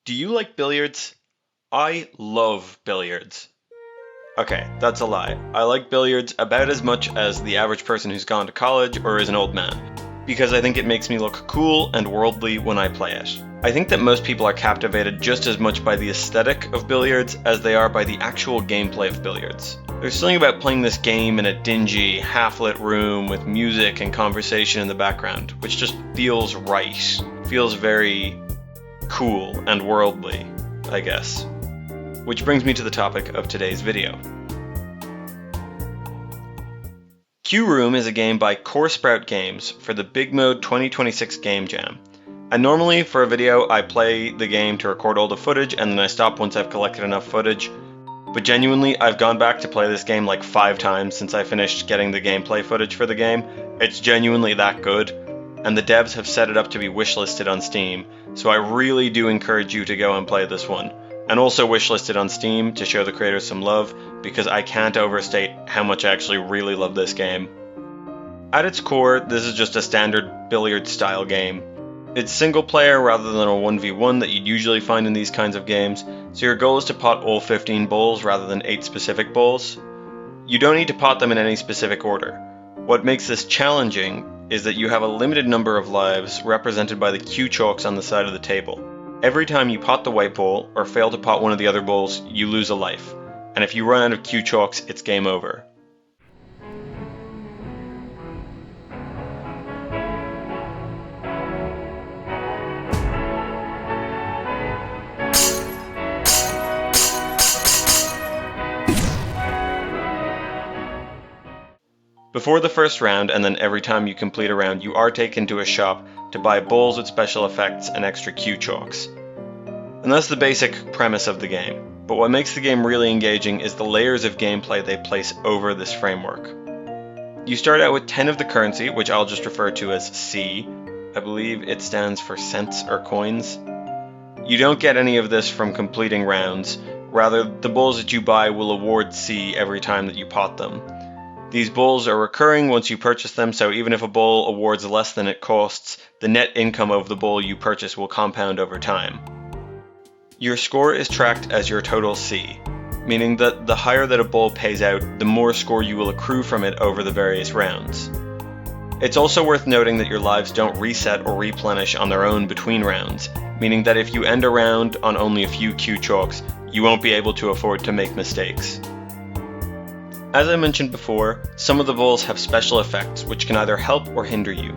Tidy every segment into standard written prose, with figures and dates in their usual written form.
Do you like billiards? I love billiards. Okay, that's a lie. I like billiards about as much as the average person who's gone to college or is an old man, because I think it makes me look cool and worldly when I play it. I think that most people are captivated just as much by the aesthetic of billiards as they are by the actual gameplay of billiards. There's something about playing this game in a dingy, half-lit room with music and conversation in the background, which just feels right. Feels very cool and worldly, I guess. Which brings me to the topic of today's video. Q Room is a game by Core Sprout Games for the Big Mode 2026 Game Jam. And normally for a video I play the game to record all the footage and then I stop once I've collected enough footage. But genuinely, I've gone back to play this game like 5 times since I finished getting the gameplay footage for the game. It's genuinely that good, and the devs have set it up to be wishlisted on Steam, so I really do encourage you to go and play this one. And also wishlisted on Steam to show the creators some love, because I can't overstate how much I actually really love this game. At its core, this is just a standard billiard style game. It's single player rather than a 1v1 that you'd usually find in these kinds of games, so your goal is to pot all 15 balls rather than 8 specific balls. You don't need to pot them in any specific order. What makes this challenging is that you have a limited number of lives represented by the Q chalks on the side of the table. Every time you pot the white ball or fail to pot one of the other balls, you lose a life, and if you run out of Q chalks, it's game over. Before the first round, and then every time you complete a round, you are taken to a shop to buy balls with special effects and extra Q chalks. And that's the basic premise of the game. But what makes the game really engaging is the layers of gameplay they place over this framework. You start out with 10 of the currency, which I'll just refer to as C. I believe it stands for cents or coins. You don't get any of this from completing rounds. Rather, the balls that you buy will award C every time that you pot them. These balls are recurring once you purchase them, so even if a ball awards less than it costs, the net income of the ball you purchase will compound over time. Your score is tracked as your total C, meaning that the higher that a ball pays out, the more score you will accrue from it over the various rounds. It's also worth noting that your lives don't reset or replenish on their own between rounds, meaning that if you end a round on only a few Q chalks, you won't be able to afford to make mistakes. As I mentioned before, some of the balls have special effects which can either help or hinder you.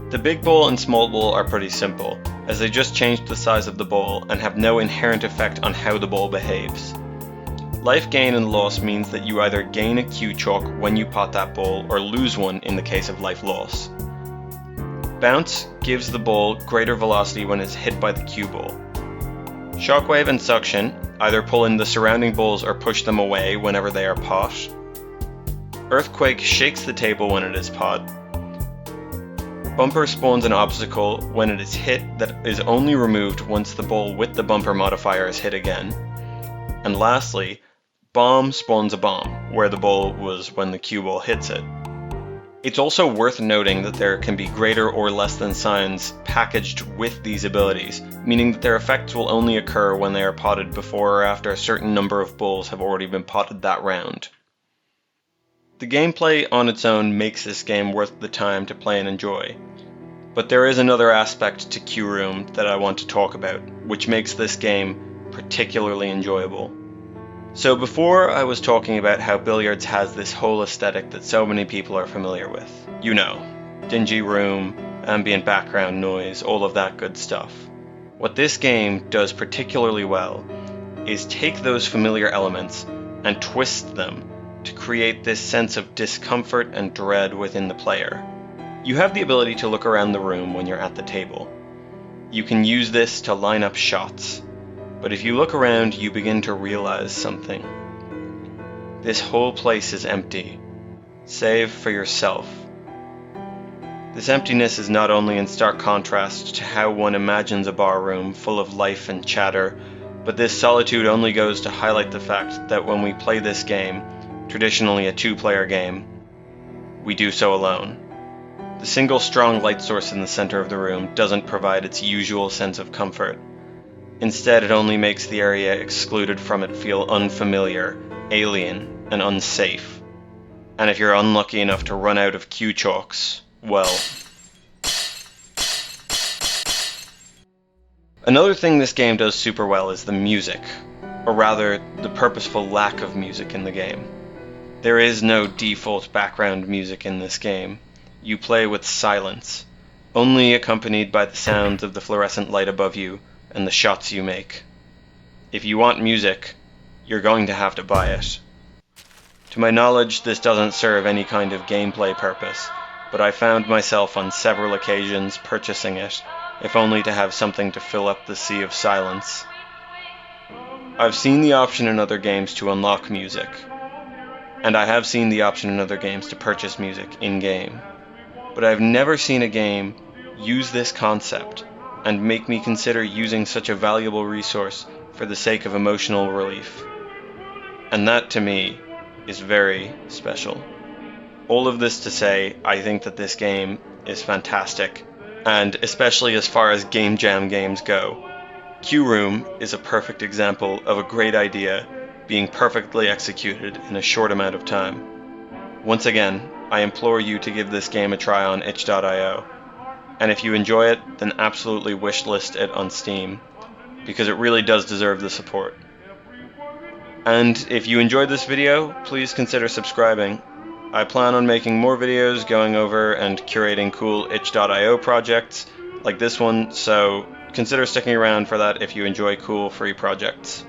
The big ball and small ball are pretty simple, as they just change the size of the ball and have no inherent effect on how the ball behaves. Life gain and loss means that you either gain a Q chalk when you pot that ball or lose one in the case of life loss. Bounce gives the ball greater velocity when it's hit by the cue ball. Shockwave and suction either pull in the surrounding balls or push them away whenever they are pot. Earthquake shakes the table when it is pot. Bumper spawns an obstacle when it is hit that is only removed once the ball with the bumper modifier is hit again. And lastly, bomb spawns a bomb, where the ball was when the cue ball hits it. It's also worth noting that there can be greater or less than signs packaged with these abilities, meaning that their effects will only occur when they are potted before or after a certain number of balls have already been potted that round. The gameplay on its own makes this game worth the time to play and enjoy, but there is another aspect to Q Room that I want to talk about, which makes this game particularly enjoyable. So before I was talking about how billiards has this whole aesthetic that so many people are familiar with. You know, dingy room, ambient background noise, all of that good stuff. What this game does particularly well is take those familiar elements and twist them to create this sense of discomfort and dread within the player. You have the ability to look around the room when you're at the table. You can use this to line up shots, but if you look around, you begin to realize something. This whole place is empty, save for yourself. This emptiness is not only in stark contrast to how one imagines a bar room full of life and chatter, but this solitude only goes to highlight the fact that when we play this game, traditionally a 2-player game, we do so alone. The single strong light source in the center of the room doesn't provide its usual sense of comfort. Instead, it only makes the area excluded from it feel unfamiliar, alien, and unsafe. And if you're unlucky enough to run out of Q chalks, well. Another thing this game does super well is the music, or rather, the purposeful lack of music in the game. There is no default background music in this game. You play with silence, only accompanied by the sounds of the fluorescent light above you and the shots you make. If you want music, you're going to have to buy it. To my knowledge, this doesn't serve any kind of gameplay purpose, but I found myself on several occasions purchasing it, if only to have something to fill up the sea of silence. I've seen the option in other games to unlock music, and I have seen the option in other games to purchase music in-game, but I've never seen a game use this concept and make me consider using such a valuable resource for the sake of emotional relief. And that, to me, is very special. All of this to say, I think that this game is fantastic, and especially as far as game jam games go. Q Room is a perfect example of a great idea being perfectly executed in a short amount of time. Once again, I implore you to give this game a try on itch.io. And if you enjoy it, then absolutely wishlist it on Steam, because it really does deserve the support. And if you enjoyed this video, please consider subscribing. I plan on making more videos going over and curating cool itch.io projects like this one, so consider sticking around for that if you enjoy cool free projects.